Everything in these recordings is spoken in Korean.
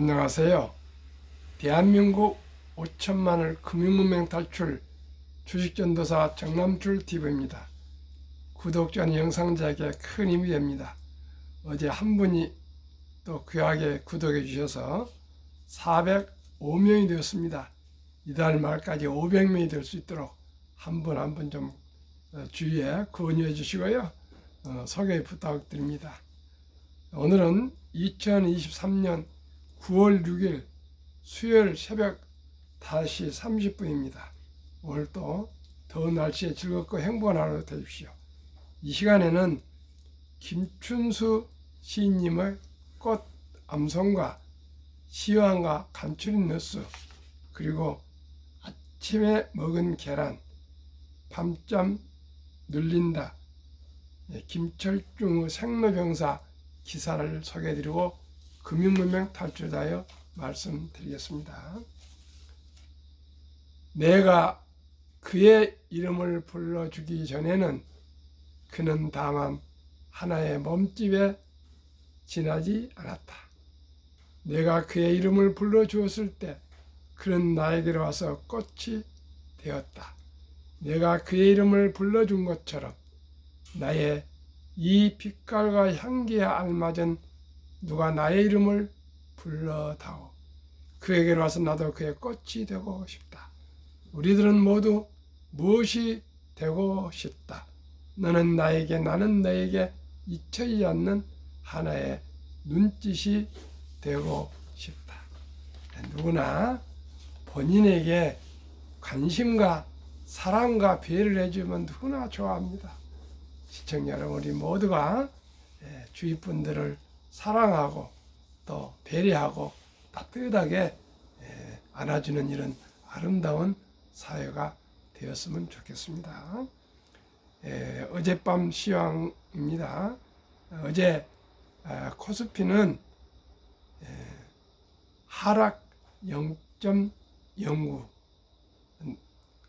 안녕하세요. 대한민국 5천만을 금융문맹 탈출 주식전도사 정남출 TV입니다. 구독자는 영상자에게 큰 힘이 됩니다. 어제 한 분이 또 귀하게 구독해 주셔서 405명이 되었습니다. 이달 말까지 500명이 될 수 있도록 한 분 한 분 좀 주위에 권유해 주시고요. 소개 부탁드립니다. 오늘은 2023년 9월 6일 수요일 새벽 5시 30분입니다. 오늘도 더운 날씨에 즐겁고 행복한 하루 되십시오. 이 시간에는 김춘수 시인님의 꽃 암송과 시황과 간추린 뉴스, 그리고 아침에 먹은 계란, 밤잠 눌린다, 김철중의 생로병사 기사를 소개해드리고 금융문맹 탈출하여 말씀드리겠습니다. 내가 그의 이름을 불러주기 전에는 그는 다만 하나의 몸집에 지나지 않았다. 내가 그의 이름을 불러주었을 때 그는 나에게로 와서 꽃이 되었다. 내가 그의 이름을 불러준 것처럼 나의 이 빛깔과 향기에 알맞은 누가 나의 이름을 불러다오. 그에게로 와서 나도 그의 꽃이 되고 싶다. 우리들은 모두 무엇이 되고 싶다. 너는 나에게, 나는 너에게 잊혀지지 않는 하나의 눈짓이 되고 싶다. 누구나 본인에게 관심과 사랑과 배려를 해주면 누구나 좋아합니다. 시청자 여러분, 우리 모두가 주위 분들을 사랑하고 또 배려하고 따뜻하게 안아주는 이런 아름다운 사회가 되었으면 좋겠습니다. 어젯밤 시황입니다. 어제 코스피는 하락 0.09,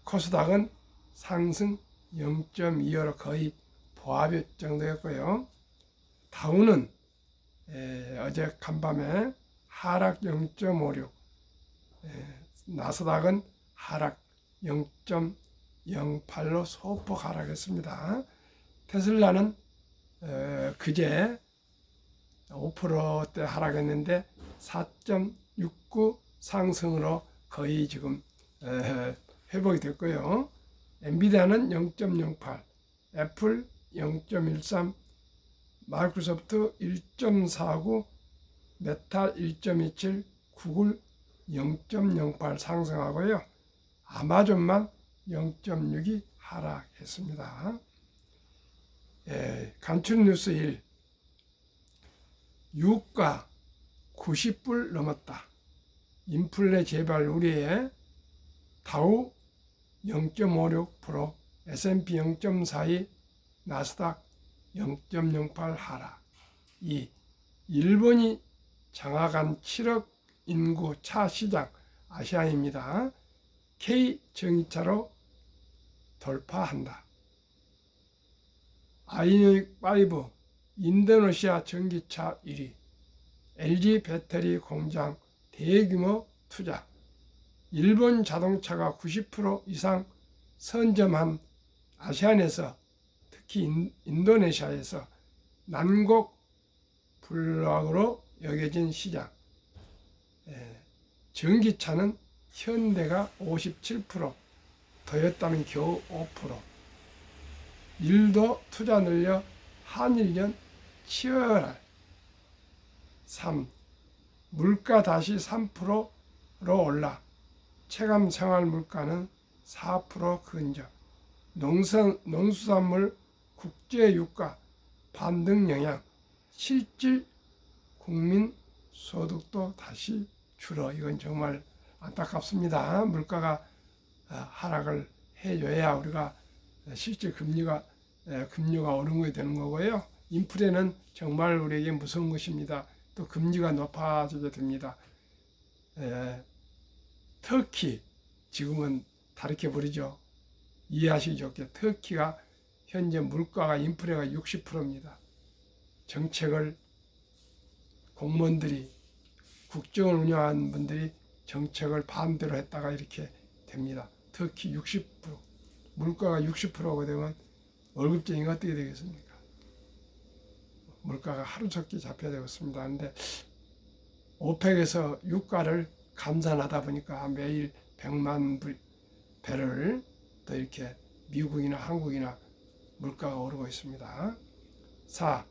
코스닥은 상승 0.25로 거의 보합 정도였고요. 다우는 어제 간밤에 하락 0.56, 나스닥은 하락 0.08로 소폭 하락했습니다. 테슬라는 그제 5%대 하락했는데 4.69 상승으로 거의 지금 회복이 됐고요. 엔비디아는 0.08, 애플 0.13, 마이크로소프트 1.49, 메타 1.27, 구글 0.08 상승하고요. 아마존만 0.62 하락했습니다. 간추린 뉴스 1, 유가 90불 넘었다. 인플레 재발 우려에 다우 0.56%, S&P 0.42, 나스닥 0.08 하락. 2. 일본이 장악한 7억 인구 차 시장 아시아입니다. K 전기차로 돌파한다. 아이오닉5 인도네시아 전기차 1위. LG 배터리 공장 대규모 투자. 일본 자동차가 90% 이상 선점한 아시안에서, 특히 인도네시아에서 난곡 불락으로 여겨진 시장. 전기차는 현대가 57%, 토요타는 겨우 5%. 일도 투자 늘려 한일전 치열할. 3. 물가 다시 3%로 올라 체감 생활 물가는 4% 근접. 농수산물 국제 유가 반등 영향. 실질 국민 소득도 다시 줄어. 이건 정말 안타깝습니다. 물가가 하락을 해줘야 우리가 실질 금리가 오른 게 되는 거고요. 인플레는 정말 우리에게 무서운 것입니다. 또 금리가 높아지게 됩니다. 터키, 지금은 다르게 부르죠. 이해하시기 좋게 터키가 현재 물가가 인플레가 60%입니다. 정책을 공무원들이 국정을 운영하는 분들이 정책을 반대로 했다가 이렇게 됩니다. 특히 60%, 물가가 60%가 되면 월급쟁이가 어떻게 되겠습니까? 물가가 하루속히 잡혀야 되겠습니다. 그런데 오펙에서 유가를 감산하다 보니까 매일 100만 배럴 또 이렇게 미국이나 한국이나 물가가 오르고 있습니다. 4.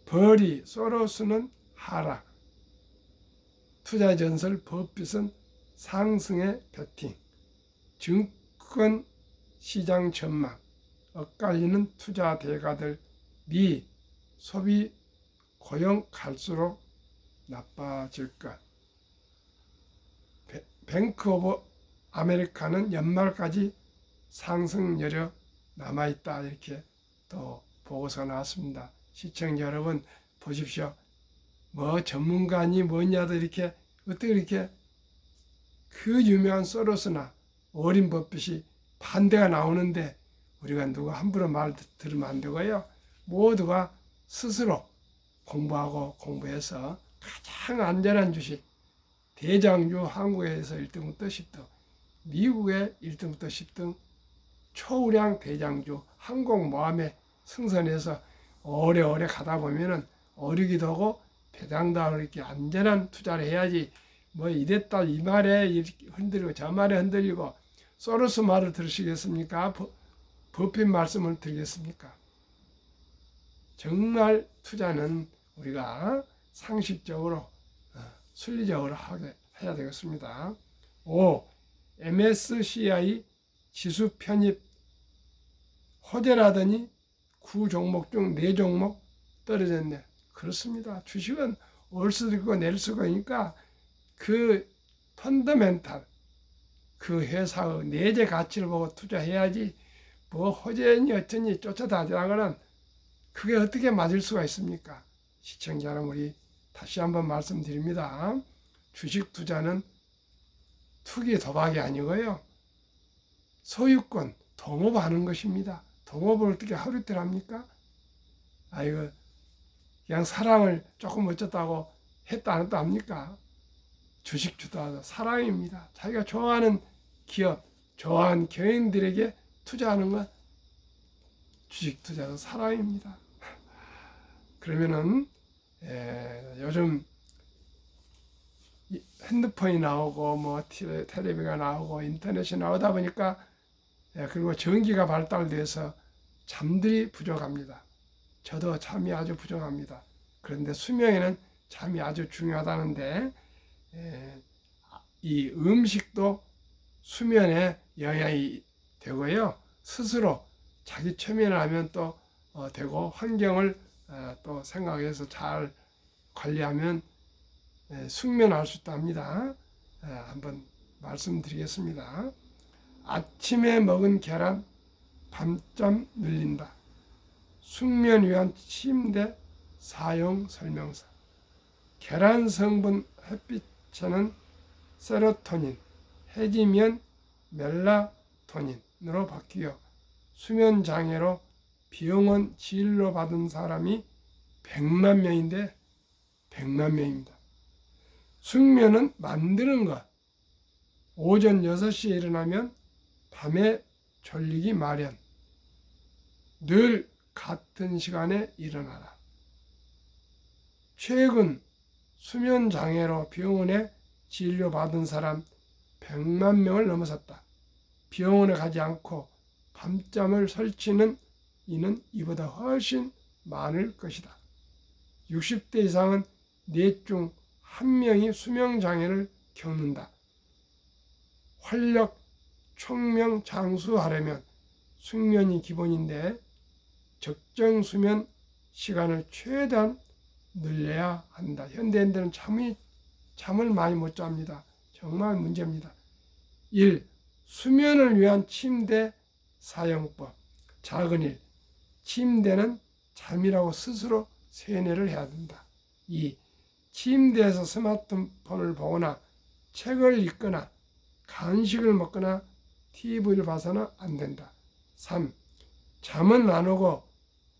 벌이 소로스는 하락, 투자 전설 버핏은 상승의 배팅, 증권 시장 전망, 엇갈리는 투자 대가들, 미 소비 고용 갈수록 나빠질 것. 뱅크 오브 아메리카는 연말까지 상승 여력 남아있다. 이렇게 또 보고서가 나왔습니다. 시청자 여러분 보십시오. 뭐 전문가니 뭐냐도 이렇게 어떻게 이렇게 그 유명한 소로스나 워린 버핏이 반대가 나오는데 우리가 누가 함부로 말 들으면 안 되고요. 모두가 스스로 공부하고 공부해서 가장 안전한 주식, 대장주 한국에서 1등부터 10등, 미국의 1등부터 10등 초우량 대장주 항공모함에 승선해서 오래오래 가다 보면은 어리기도 하고 배당도 하고 이렇게 안전한 투자를 해야지 뭐 이랬다 이 말에 이렇게 흔들리고 저 말에 흔들리고 소로스 말을 들으시겠습니까? 버핏 말씀을 들겠습니까? 정말 투자는 우리가 상식적으로 순리적으로 해야 되겠습니다. 5. MSCI 지수 편입 호재라더니 9종목 중 4종목 떨어졌네. 그렇습니다. 주식은 올 수도 있고 내릴 수가 있으니까 그 펀더멘탈 그 회사의 내재 가치를 보고 투자해야지 뭐 호재니 어쩌니 쫓아다니다가는 그게 어떻게 맞을 수가 있습니까? 시청자 여러분 우리 다시 한번 말씀드립니다. 주식 투자는 투기 도박이 아니고요. 소유권 동업하는 것입니다. 동업을 어떻게 하루 이틀 합니까? 아이고 그냥 사랑을 조금 어쩌다고 했다 안 했다 합니까? 주식 투자도 사랑입니다. 자기가 좋아하는 기업, 좋아하는 경영들에게 투자하는 건 주식 투자도 사랑입니다. 그러면은 요즘 핸드폰이 나오고 뭐 텔레비가 나오고 인터넷이 나오다 보니까 그리고 전기가 발달돼서 잠들이 부족합니다. 저도 잠이 아주 부족합니다. 그런데 수명에는 잠이 아주 중요하다는데 이 음식도 수면에 영향이 되고요. 스스로 자기 최면을 하면 또 되고 환경을 또 생각해서 잘 관리하면 숙면할 수 있답니다. 한번 말씀드리겠습니다. 아침에 먹은 계란 밤잠 늘린다. 숙면 위한 침대 사용 설명서. 계란 성분 햇빛에는 세로토닌, 해지면 멜라토닌으로 바뀌어 수면 장애로 병원 진료 받은 사람이 100만 명인데 100만 명입니다. 숙면은 만드는 것. 오전 6시에 일어나면 밤에 졸리기 마련. 늘 같은 시간에 일어나라. 최근 수면 장애로 병원에 진료받은 사람 100만 명을 넘어섰다. 병원에 가지 않고 밤잠을 설치는 이는 이보다 훨씬 많을 것이다. 60대 이상은 4 중 1명이 수면 장애를 겪는다. 활력 총명 장수하려면 숙면이 기본인데 적정 수면 시간을 최대한 늘려야 한다. 현대인들은 잠을 많이 못 잡니다. 정말 문제입니다. 1. 수면을 위한 침대 사용법. 작은 일. 침대는 잠이라고 스스로 세뇌를 해야 된다. 2. 침대에서 스마트폰을 보거나 책을 읽거나 간식을 먹거나 TV를 봐서는 안 된다. 3. 잠은 안 오고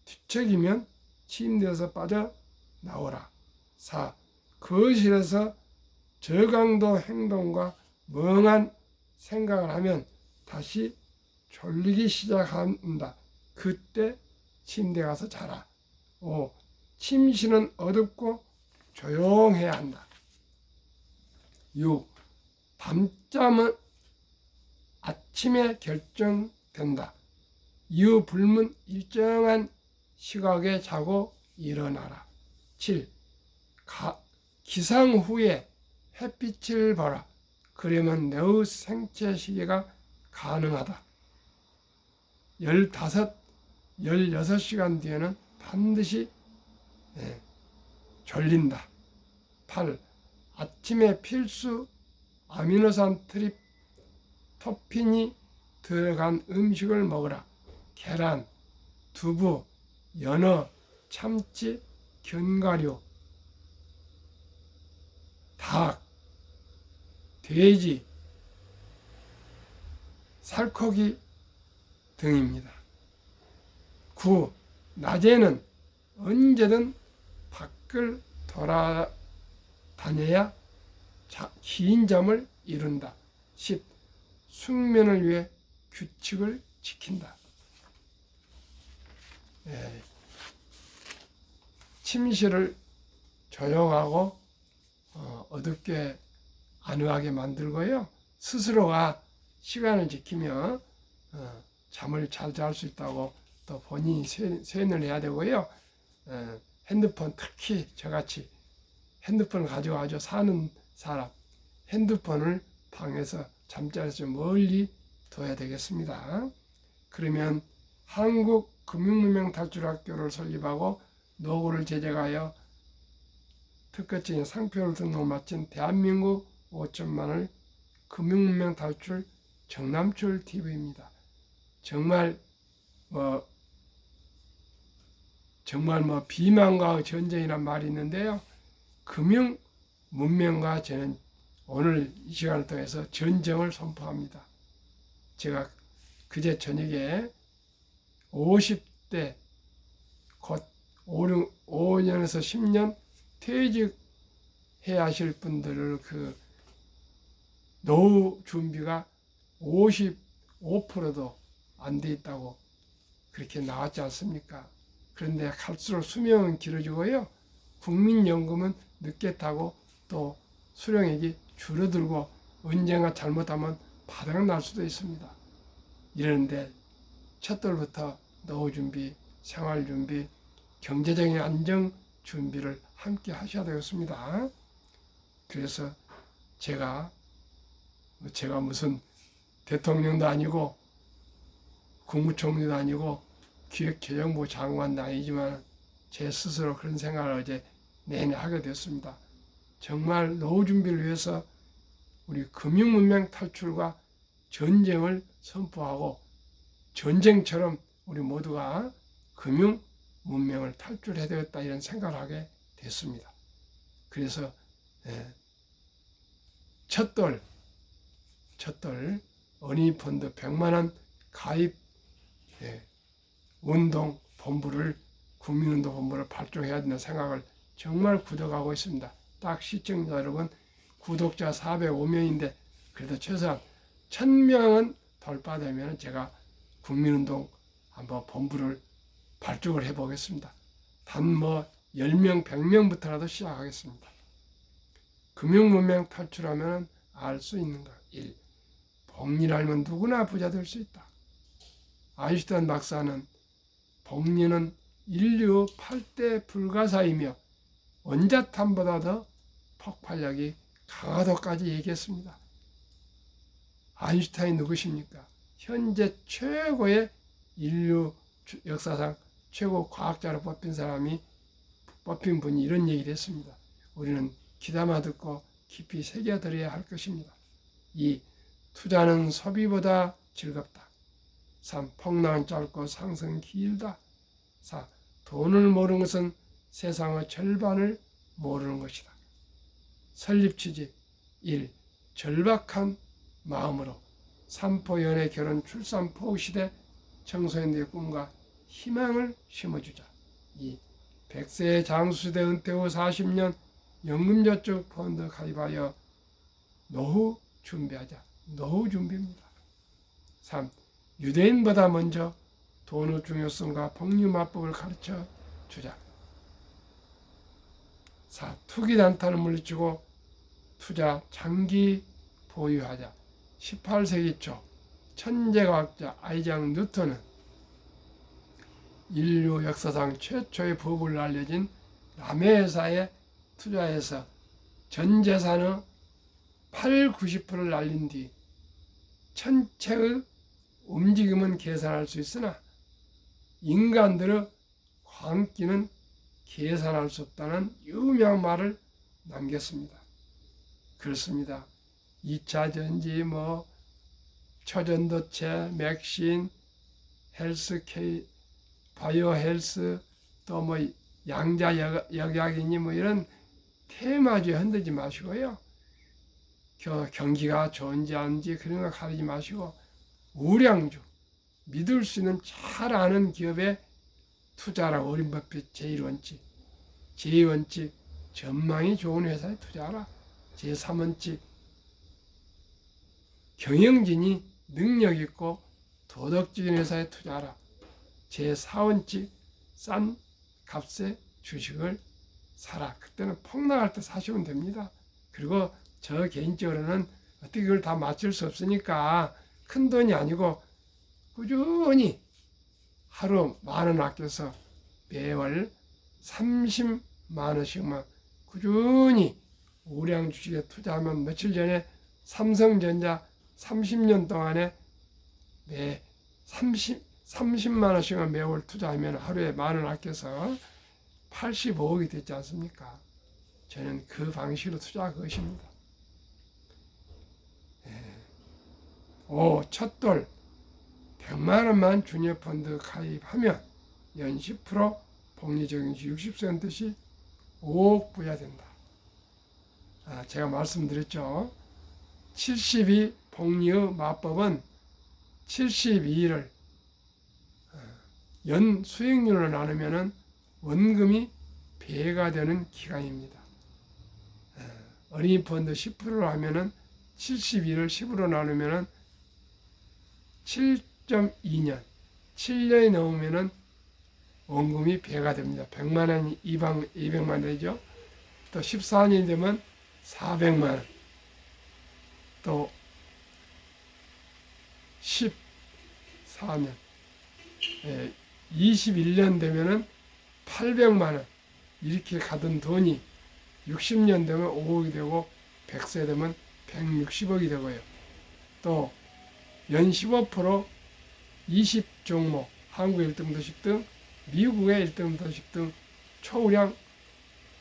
뒤척이면 침대에서 빠져나오라. 4. 거실에서 저강도 행동과 멍한 생각을 하면 다시 졸리기 시작한다. 그때 침대 가서 자라. 5. 침실은 어둡고 조용해야 한다. 6. 밤잠은 아침에 결정된다. 이유 불문 일정한 시각에 자고 일어나라. 7. 기상 후에 햇빛을 보라. 그러면 너의 생체 시계가 가능하다. 15, 16시간 뒤에는 반드시 졸린다. 8. 아침에 필수 아미노산 트립토핀이 들어간 음식을 먹으라. 계란, 두부, 연어, 참치, 견과류, 닭, 돼지, 살코기 등입니다. 9. 낮에는 언제든 밖을 돌아다녀야 긴 잠을 이룬다. 10. 숙면을 위해 규칙을 지킨다. 침실을 조용하고 어둡게 안우하게 만들고요. 스스로가 시간을 지키며 잠을 잘 잘 수 있다고 또 본인이 세뇌를 해야 되고요. 핸드폰, 특히 저같이 핸드폰을 가지고 사는 사람, 핸드폰을 방에서 잠자리에서 멀리 둬야 되겠습니다. 그러면 한국금융문명탈출학교를 설립하고 노고를 제작하여 특허증인 상표를 등록 마친 대한민국 5천만을 금융문명 탈출 정남출 TV입니다. 정말 비만과 전쟁이란 말이 있는데요. 금융 문명과 저는 오늘 이 시간을 통해서 전쟁을 선포합니다. 제가 그제 저녁에 50대 곧 5년에서 10년 퇴직해야 하실 분들을 노후 준비가 55%도 안 돼 있다고 그렇게 나왔지 않습니까? 그런데 갈수록 수명은 길어지고요. 국민연금은 늦게 타고 또 수령액이 줄어들고 언젠가 잘못하면 바닥날 수도 있습니다. 이러는데 첫돌부터 노후 준비, 생활 준비, 경제적인 안정 준비를 함께 하셔야 되겠습니다. 그래서 제가 무슨 대통령도 아니고 국무총리도 아니고 기획재정부 장관도 아니지만 제 스스로 그런 생각을 어제 내내 하게 됐습니다. 정말 노후 준비를 위해서 우리 금융문명 탈출과 전쟁을 선포하고 전쟁처럼 우리 모두가 금융 문명을 탈출해야 되겠다 이런 생각을 하게 됐습니다. 그래서 첫돌 어린이펀드 100만원 가입 운동 본부를 국민운동 본부를 발족해야 된다는 생각을 정말 굳어가고 있습니다. 딱 시청자 여러분 구독자 405명인데 그래도 최소한 1000명은 돌파되면 제가 국민운동 한번 본부를 발족을 해보겠습니다. 단 10명, 100명부터라도 시작하겠습니다. 금융문명 탈출하면 알 수 있는 것. 1. 복리를 알면 누구나 부자 될 수 있다. 아인슈타인 박사는 복리는 인류 8대 불가사이며 원자탄보다 더 폭발력이 강하다고까지 얘기했습니다. 아인슈타인 누구십니까? 현재 최고의 인류 역사상 최고 과학자로 뽑힌 분이 이런 얘기를 했습니다. 우리는 귀담아 듣고 깊이 새겨들어야 할 것입니다. 2. 투자는 소비보다 즐겁다. 3. 폭락은 짧고 상승은 길다. 4. 돈을 모르는 것은 세상의 절반을 모르는 것이다. 설립 취지 1. 절박한 마음으로 산포 연애 결혼 출산 포 시대 청소년들의 꿈과 희망을 심어주자. 2. 100세 장수시대 은퇴 후 40년 연금저축 펀드 가입하여 노후 준비하자. 노후 준비입니다. 3. 유대인보다 먼저 돈의 중요성과 복리마법을 가르쳐 주자. 4. 투기 단타를 물리치고 투자 장기 보유하자. 18세기 초 천재과학자 아이작 뉴턴은 인류 역사상 최초의 법을 알려진 라메회사에 투자해서 전 재산의 80~90%를 날린 뒤 천체의 움직임은 계산할 수 있으나 인간들의 광기는 계산할 수 없다는 유명한 말을 남겼습니다. 그렇습니다. 2차 전지, 초전도체, 맥신, 헬스케이, 바이오 헬스, 또 양자 역약이니 이런 테마주에 흔들지 마시고요. 경기가 좋은지 아닌지 그런 거 가리지 마시고 우량주, 믿을 수 있는 잘 아는 기업에 투자하라고. 워런 버핏 제1원칙. 제2원칙, 전망이 좋은 회사에 투자하라. 제3원칙, 경영진이 능력 있고 도덕적인 회사에 투자하라. 제4원칙, 싼 값에 주식을 사라. 그때는 폭락할 때 사시면 됩니다. 그리고 저 개인적으로는 어떻게 그걸 다 맞출 수 없으니까 큰 돈이 아니고 꾸준히 하루 10,000원 아껴서 매월 30만 원씩만 꾸준히 우량 주식에 투자하면, 며칠 전에 삼성전자 30년 동안에 매 30만 원씩만 매월 투자하면 하루에 10,000원 아껴서 85억이 됐지 않습니까? 저는 그 방식으로 투자할 것입니다. 5. 첫돌 100만 원만 주니어펀드 가입하면 연 10% 복리적용시 60%씩 5억 부자 된다. 제가 말씀드렸죠. 72 복리의 마법은 72를 연 수익률로 나누면 원금이 배가 되는 기간입니다. 어린이 펀드 10%로 하면 72를 10으로 나누면 7.2년, 7년이 넘으면 원금이 배가 됩니다. 100만 원이 200만 원이죠. 또 14년이 되면 400만 원. 또 14년, 21년 되면은 800만 원. 이렇게 가던 돈이 60년 되면 5억이 되고 100세 되면 160억이 되고요. 또 연 15% 20종목, 한국 1등 도시 등, 미국의 1등 도시 등 초우량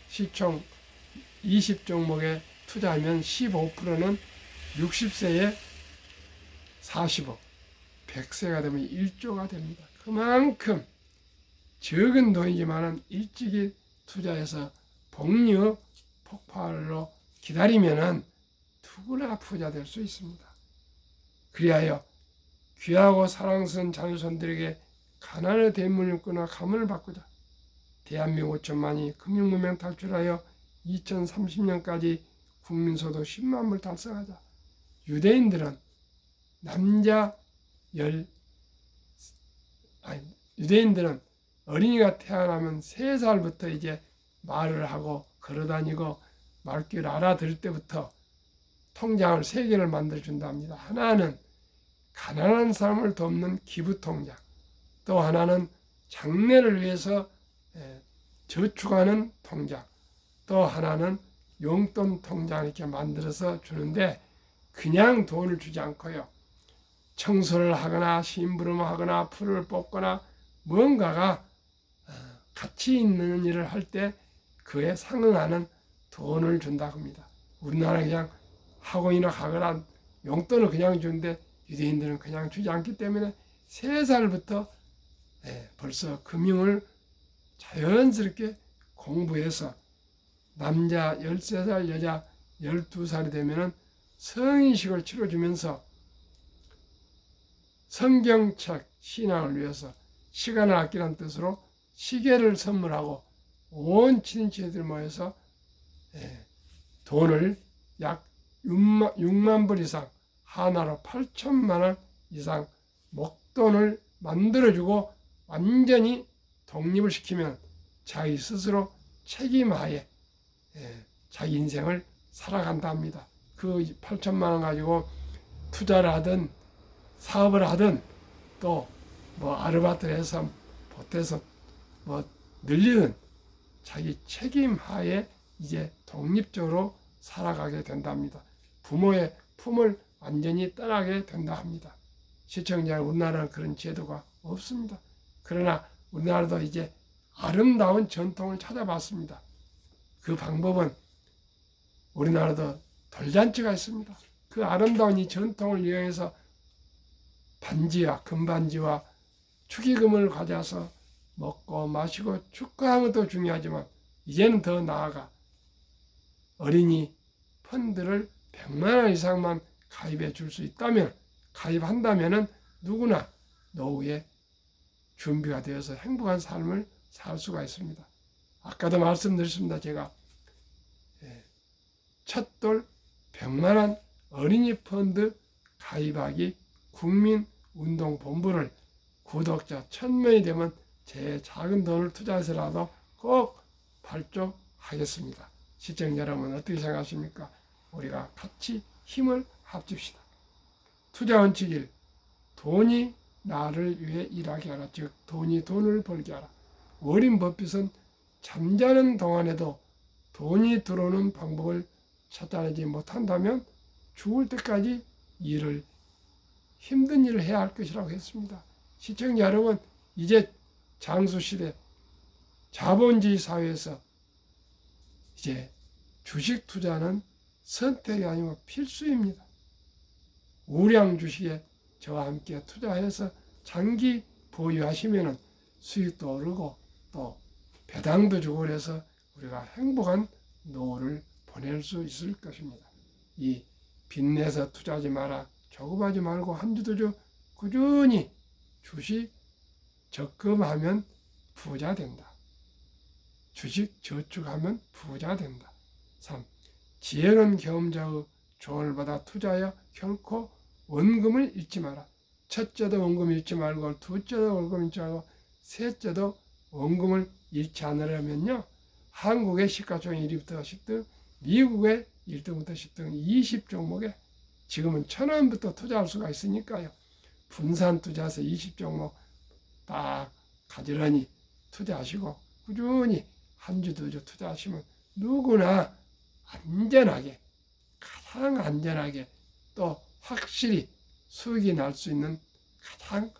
시총 20종목에 투자하면 15%는 60세에 40억, 100세가 되면 1조가 됩니다. 그만큼 적은 돈이지만 일찍이 투자해서 복리의 폭발로 기다리면 누구나 부자 될 수 있습니다. 그리하여 귀하고 사랑스러운 자녀손들에게 가난의 대문을 끊어 가문을 바꾸자. 대한민국 5천만이 금융무명 탈출하여 2030년까지 국민소득 10만 불 달성하자. 유대인들은 유대인들은 어린이가 태어나면 3살부터 이제 말을 하고 걸어다니고 말귀를 알아들을 때부터 통장을 3개를 만들어준답니다. 하나는 가난한 사람을 돕는 기부통장, 또 하나는 장래를 위해서 저축하는 통장, 또 하나는 용돈 통장 이렇게 만들어서 주는데, 그냥 돈을 주지 않고요. 청소를 하거나 심부름을 하거나 풀을 뽑거나 뭔가가 가치 있는 일을 할 때 그에 상응하는 돈을 준다고 합니다. 우리나라 그냥 학원이나 가거나 용돈을 그냥 주는데 유대인들은 그냥 주지 않기 때문에 3살부터 벌써 금융을 자연스럽게 공부해서 남자 13살, 여자 12살이 되면 성인식을 치러주면서 성경책 신앙을 위해서 시간을 아끼라는 뜻으로 시계를 선물하고 온 친인척들 모여서 돈을 약 6만 불 이상, 하나로 8천만 원 이상 목돈을 만들어주고 완전히 독립을 시키면 자기 스스로 책임하에 자기 인생을 살아간답니다. 그 8천만 원 가지고 투자를 하든 사업을 하든 또 뭐 아르바이트를 해서 보태서 뭐 늘리든 자기 책임하에 이제 독립적으로 살아가게 된답니다. 부모의 품을 완전히 떠나게 된다 합니다. 시청자, 우리나라는 그런 제도가 없습니다. 그러나 우리나라도 이제 아름다운 전통을 찾아봤습니다. 그 방법은 우리나라도 돌잔치가 있습니다. 그 아름다운 이 전통을 이용해서 반지와 금반지와 축의금을 가져서 먹고 마시고 축하하는 것도 중요하지만 이제는 더 나아가 어린이 펀드를 100만 원 이상만 가입해 줄 수 있다면, 가입한다면 누구나 노후에 준비가 되어서 행복한 삶을 살 수가 있습니다. 아까도 말씀드렸습니다. 제가 첫돌 100만 원 어린이 펀드 가입하기 국민운동본부를 구독자 1000명이 되면 제 작은 돈을 투자해서라도 꼭 발족하겠습니다. 시청자 여러분 어떻게 생각하십니까? 우리가 같이 힘을 합칩시다. 투자 원칙 1. 돈이 나를 위해 일하게 하라. 즉 돈이 돈을 벌게 하라. 워린 버핏은 잠자는 동안에도 돈이 들어오는 방법을 찾아내지 못한다면 죽을 때까지 힘든 일을 해야 할 것이라고 했습니다. 시청자 여러분, 이제 장수시대 자본주의 사회에서 이제 주식 투자는 선택이 아니고 필수입니다. 우량 주식에 저와 함께 투자해서 장기 보유하시면 수익도 오르고 또 배당도 주고 그래서 우리가 행복한 노후를 보낼 수 있을 것입니다. 이 빚내서 투자하지 마라, 조급하지 말고 한 주 두 주 꾸준히 주식 적금하면 부자 된다. 주식 저축하면 부자 된다. 3. 지혜로운 경험자의 조언을 받아 투자하여 결코 원금을 잃지 마라. 첫째도 원금 잃지 말고, 둘째도 원금 잃지 말고, 셋째도 원금을 잃지 않으려면요, 한국의 시가총액 1위부터 10등, 미국의 1등부터 10등 20종목에 지금은 1,000원부터 투자할 수가 있으니까요. 분산 투자해서 20종목 딱 가지런히 투자하시고 꾸준히 한 주 두 주 투자하시면 누구나 안전하게, 가장 안전하게 또 확실히 수익이 날 수 있는 가장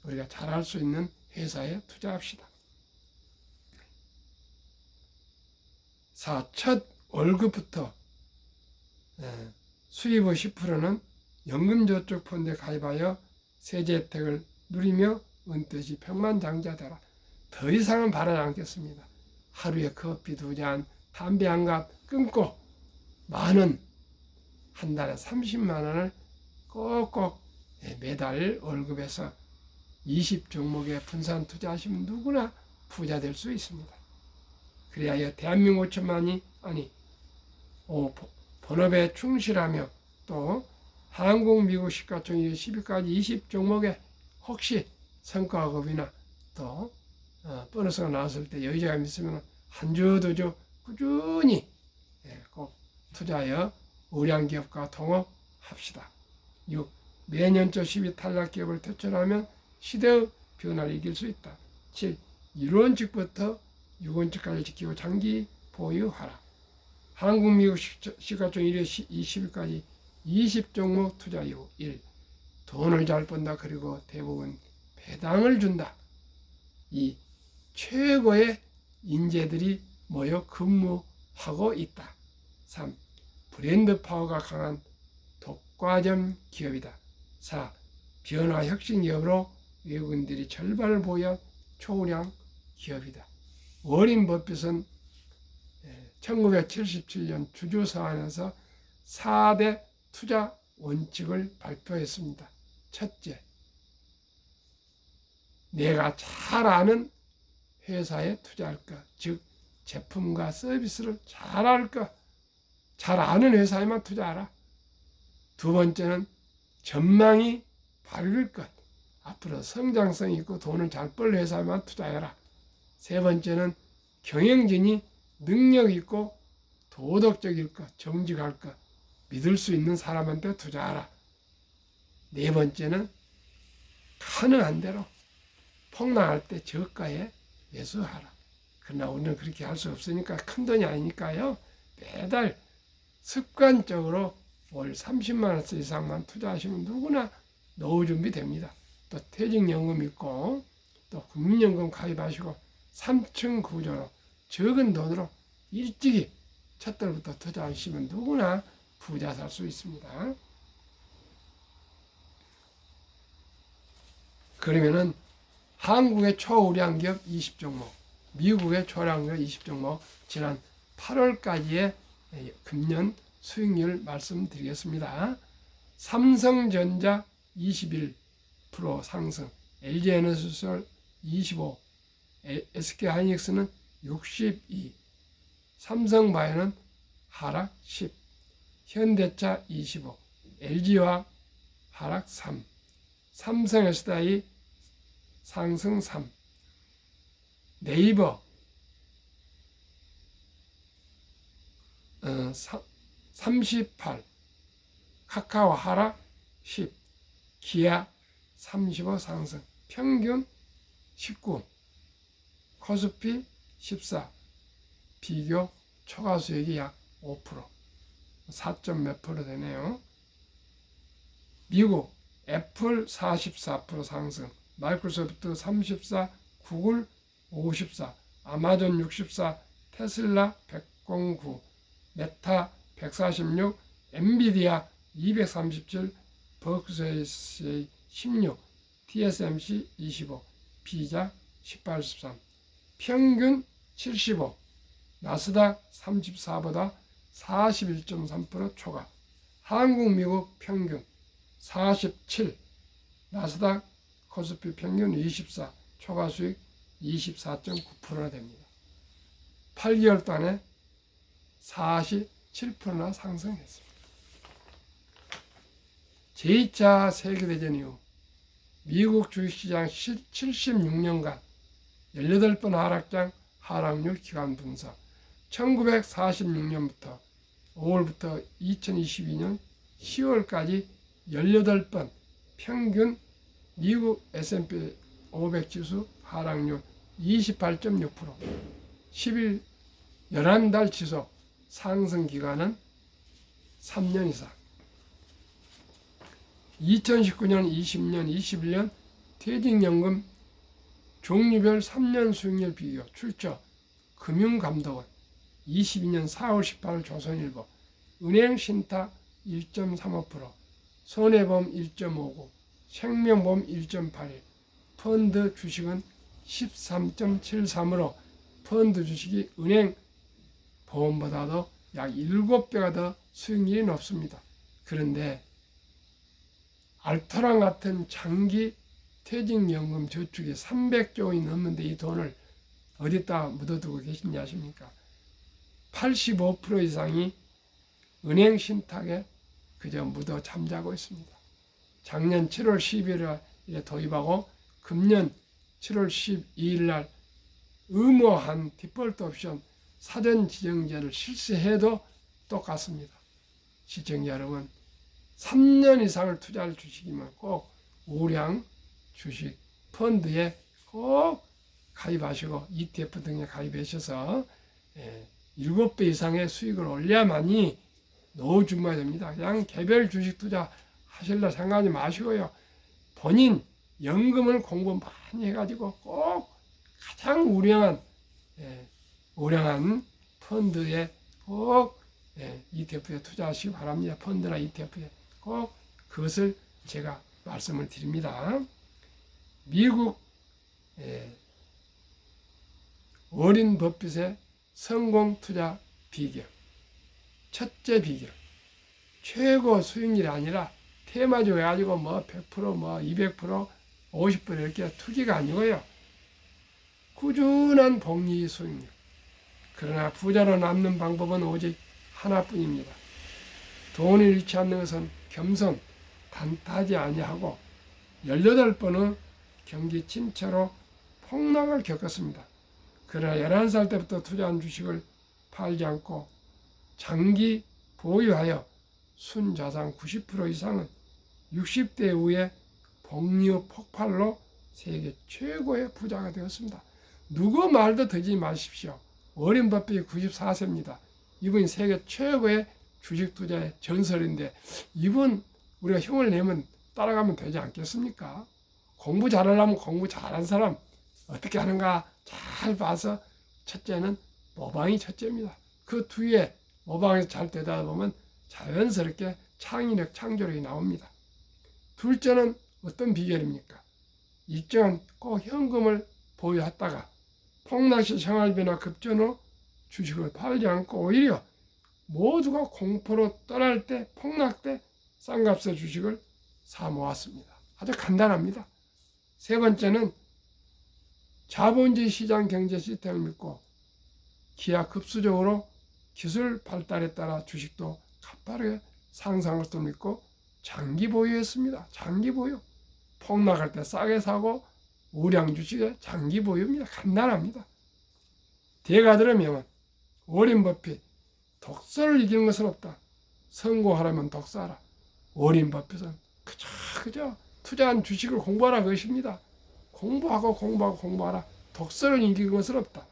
우리가 잘할 수 있는 회사에 투자합시다. 4. 첫 월급부터 수입의 10%는 연금저축펀드에 가입하여 세제 혜택을 누리며 은퇴시 백만장자되라. 더 이상은 바라지 않겠습니다. 하루에 커피 2잔, 담배 한 갑 끊고 많은 한 달에 30만 원을 꼭꼭 매달 월급에서 20종목에 분산 투자하시면 누구나 부자 될 수 있습니다. 그래야 대한민국 5천만이 본업에 충실하며 또 한국, 미국 시가총액 10위까지 20종목에 혹시 성과급이나 또 보너스가 나왔을 때 여유가 있으면 한 주 두 주 꾸준히 꼭 투자하여 우량기업과 동업합시다. 6. 매년초 10위 탈락기업을 퇴출하면 시대의 변화를 이길 수 있다. 7. 1원칙부터 6원칙까지 지키고 장기 보유하라. 한국, 미국 시가총액 1위 20위까지 20종목 투자 이후 1. 돈을 잘 번다. 그리고 대부분 배당을 준다. 2. 최고의 인재들이 모여 근무하고 있다. 3. 브랜드 파워가 강한 독과점 기업이다. 4. 변화 혁신 기업으로 외국인들이 절반을 보유한 초우량 기업이다. 워린 버핏은 1977년 주주서한에서 4대 투자 원칙을 발표했습니다. 첫째, 내가 잘 아는 회사에 투자할 것, 즉 제품과 서비스를 잘 알 것, 잘 아는 회사에만 투자하라. 두 번째는 전망이 밝을 것. 앞으로 성장성 있고 돈을 잘 벌 회사만 투자해라. 세 번째는 경영진이 능력 있고 도덕적일 것, 정직할 것, 믿을 수 있는 사람한테 투자하라. 네 번째는 가능한 대로 폭락할 때 저가에 매수하라. 그러나 우리는 그렇게 할 수 없으니까 큰 돈이 아니니까요. 매달 습관적으로 월 30만 원 이상만 투자하시면 누구나 노후 준비 됩니다. 또 퇴직연금 있고 또 국민연금 가입하시고 3층 구조로 적은 돈으로 일찍이 첫 달부터 투자하시면 누구나 부자 살 수 있습니다. 그러면은 한국의 초우량 기업 20종목, 미국의 초우량 기업 20종목 지난 8월까지의 금년 수익률 말씀드리겠습니다. 삼성전자 21% 상승, LG에너지솔 25, SK하이닉스는 62, 삼성바이오는 하락 10, 현대차 25, LG화학 하락 3, 삼성SDI 상승 3, 네이버 38, 카카오 하락 10, 기아 35 상승, 평균 19, 코스피 14, 비교 초과 수익이 약 5%, 4점 몇 프로 되네요. 미국 애플 44% 상승, 마이크로소프트 34, 구글 54, 아마존 64, 테슬라 109, 메타 146, 엔비디아 237, 버크셔일 16, TSMC 25, 비자 18, 13, 평균 75, 나스닥 34보다 41.3% 초과, 한국, 미국 평균 47, 나스닥, 코스피 평균 24, 초과 수익 24.9%나 됩니다. 8개월 동안에 47%나 상승했습니다. 제2차 세계대전 이후 미국 주식시장 76년간 18번 하락장 하락률 기간 분석, 1946년부터 5월부터 2022년 10월까지 18번 평균 미국 S&P 500 지수 하락률 28.6%, 10일 11달 지속 상승 기간은 3년 이상. 2019년, 20년, 21년 퇴직연금 종류별 3년 수익률 비교 출처 금융감독원 22년 4월 18일 조선일보, 은행신탁 1.35%, 손해보험 1.59, 생명보험 1.81, 펀드 주식은 13.73으로 펀드 주식이 은행 보험보다도 약 7배가 더 수익률이 높습니다. 그런데 알토란 같은 장기 퇴직연금 저축이 300조 원이 넘는데 이 돈을 어디다 묻어두고 계신지 아십니까? 85% 이상이 은행 신탁에 그저 묻어 잠자고 있습니다. 작년 7월 12일에 도입하고 금년 7월 12일 날 의무화한 디폴트 옵션 사전 지정제를 실시해도 똑같습니다. 시청자 여러분, 3년 이상을 투자할 주식이면 꼭 우량 주식 펀드에 꼭 가입하시고 ETF 등에 가입하셔서 7배 이상의 수익을 올려야만이 노후 준비가 됩니다. 그냥 개별 주식 투자 하실라 생각하지 마시고요. 본인 연금을 공부 많이 해가지고 꼭 가장 우량한 펀드에 꼭 ETF에 투자하시기 바랍니다. 펀드나 ETF에 꼭 그것을 제가 말씀을 드립니다. 미국 워린 버핏의 성공 투자 비결. 첫째 비결. 최고 수익률이 아니라 테마주 해가지고 100%, 200%, 50% 이렇게 투기가 아니고요. 꾸준한 복리 수익률. 그러나 부자로 남는 방법은 오직 하나뿐입니다. 돈을 잃지 않는 것은 겸손, 단타하지 아니하고 18번의 경기 침체로 폭락을 겪었습니다. 그러나 11살 때부터 투자한 주식을 팔지 않고 장기 보유하여 순자산 90% 이상은 60대 이후에 복리의 폭발로 세계 최고의 부자가 되었습니다. 누구 말도 듣지 마십시오. 워렌 버핏이 94세입니다. 이분이 세계 최고의 주식 투자의 전설인데 이분 우리가 흉을 내면 따라가면 되지 않겠습니까? 공부 잘하려면 공부 잘한 사람 어떻게 하는가 잘 봐서 첫째는 모방이 첫째입니다. 그 뒤에 모방에서 잘 되다 보면 자연스럽게 창의력, 창조력이 나옵니다. 둘째는 어떤 비결입니까? 일정한 꼭 현금을 보유했다가 폭락시 생활비나 급전후 주식을 팔지 않고 오히려 모두가 공포로 떠날 때, 폭락 때 싼 값의 주식을 사 모았습니다. 아주 간단합니다. 세 번째는 자본주의 시장 경제 시스템을 믿고 기하급수적으로 기술 발달에 따라 주식도 가파르게 상승할 것을 믿고 장기 보유했습니다. 장기 보유. 폭락할 때 싸게 사고 우량 주식의 장기 보유입니다. 간단합니다. 대가들의 명언 워렌 버핏 독서를 이기는 것은 없다. 성공하려면 독서하라. 워렌 버핏은 그저 투자한 주식을 공부하라 그것입니다. 공부하라. 독서를 이기는 것은 없다.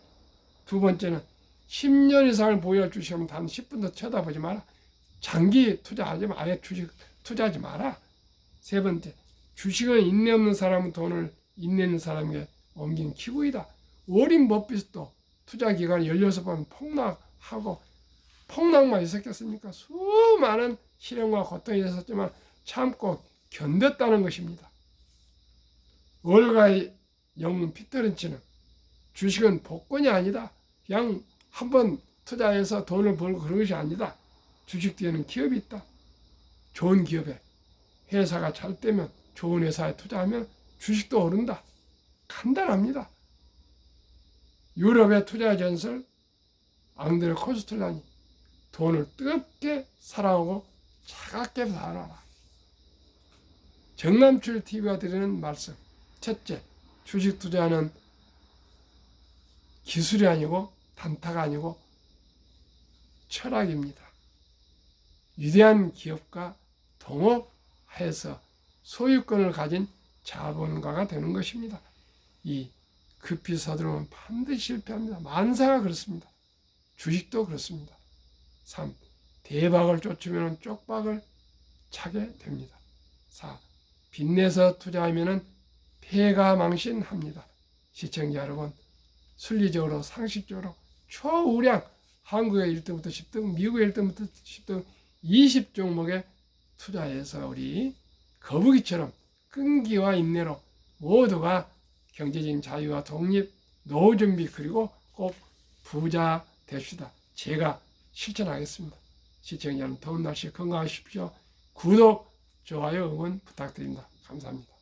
두 번째는 10년 이상을 보유할 주식이면 단 10분도 쳐다보지 마라. 장기 투자하지 마. 아예 주식 투자하지 마라. 세 번째, 주식은 인내 없는 사람은 돈을 인내 있는 사람에게 옮긴 기부이다. 워렌 버핏도 투자 기간 16번 폭락하고 폭락만 있었겠습니까? 수많은 시련과 고통이 있었지만 참고 견뎠다는 것입니다. 월가의 영웅 피터 린치는 주식은 복권이 아니다. 그냥 한번 투자해서 돈을 벌고 그런 것이 아니다. 주식 뒤에는 기업이 있다. 좋은 기업에 회사가 잘 되면 좋은 회사에 투자하면 주식도 오른다. 간단합니다. 유럽의 투자 전설 앙드레 코스텔란이 돈을 뜨겁게 사랑하고 차갑게 바라라. 정남출 TV가 드리는 말씀. 첫째, 주식 투자는 기술이 아니고 단타가 아니고 철학입니다. 위대한 기업과 동업해서 소유권을 가진 자본가가 되는 것입니다. 이 급히 서두르면 반드시 실패합니다. 만사가 그렇습니다. 주식도 그렇습니다. 3. 대박을 쫓으면 쪽박을 차게 됩니다. 4. 빚내서 투자하면 폐가 망신합니다. 시청자 여러분, 순리적으로 상식적으로 초우량 한국의 1등부터 10등, 미국의 1등부터 10등 20종목에 투자해서 우리 거북이처럼 끈기와 인내로 모두가 경제적인 자유와 독립, 노후 준비 그리고 꼭 부자 됩시다. 제가 실천하겠습니다. 시청자 여러분 더운 날씨 건강하십시오. 구독, 좋아요, 응원 부탁드립니다. 감사합니다.